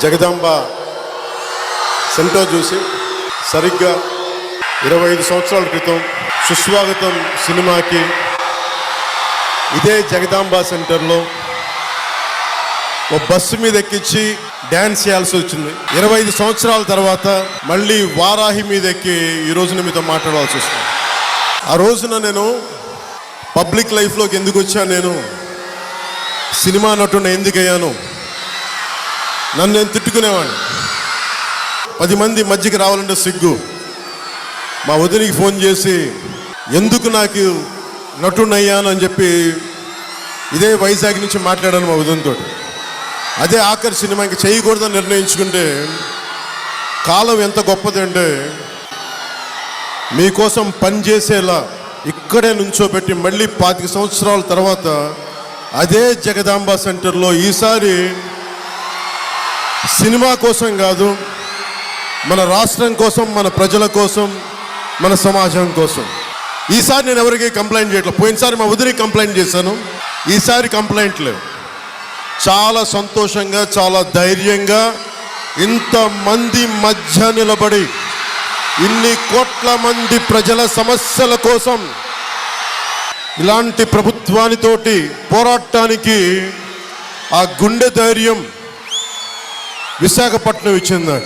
Jagadamba centre చూసి సరిగ్గా 25 సంవత్సరాల క్రితం సుస్వాగతం సినిమాకి ఇదే జగదాంబ సెంటర్లో ఒక బస్సు మీద ఎక్కించి డ్యాన్స్ చేయాల్సి వచ్చింది. 25 సంవత్సరాల తర్వాత మళ్ళీ వారాహి మీద ఎక్కి ఈ రోజున మీతో మాట్లాడాల్సి వస్తుంది. ఆ రోజున నేను పబ్లిక్ లైఫ్లోకి ఎందుకు వచ్చాను, నేను సినిమా నటుని ఎందుకు అయ్యాను, నన్ను నేను తిట్టుకునేవాడిని. 10 మంది మధ్యకి రావాలంటే సిగ్గు. మా వదినికి ఫోన్ చేసి ఎందుకు నాకు నటుని అయ్యాను అని చెప్పి ఇదే వైజాగ్ నుంచి మాట్లాడాను మా వదినతో. అదే ఆఖరి సినిమా ఇంక చేయకూడదని నిర్ణయించుకుంటే కాలం ఎంత గొప్పది అంటే మీకోసం పనిచేసేలా ఇక్కడే నుంచోబెట్టి మళ్ళీ 25 సంవత్సరాల తర్వాత అదే జగదాంబ సెంటర్లో ఈసారి సినిమా కోసం కాదు, మన రాష్ట్రం కోసం, మన ప్రజల కోసం, మన సమాజం కోసం. ఈసారి నేను ఎవరికి కంప్లైంట్ చేయట్లేదు. పోయినసారి మా వదిలికి కంప్లైంట్ చేశాను, ఈసారి కంప్లైంట్ లేవు. చాలా సంతోషంగా, చాలా ధైర్యంగా ఇంతమంది మధ్య నిలబడి ఇన్ని కోట్ల మంది ప్రజల సమస్యల కోసం ఇలాంటి ప్రభుత్వానితోటి పోరాటానికి ఆ గుండె ధైర్యం విశాఖపట్నం ఇచ్చింది.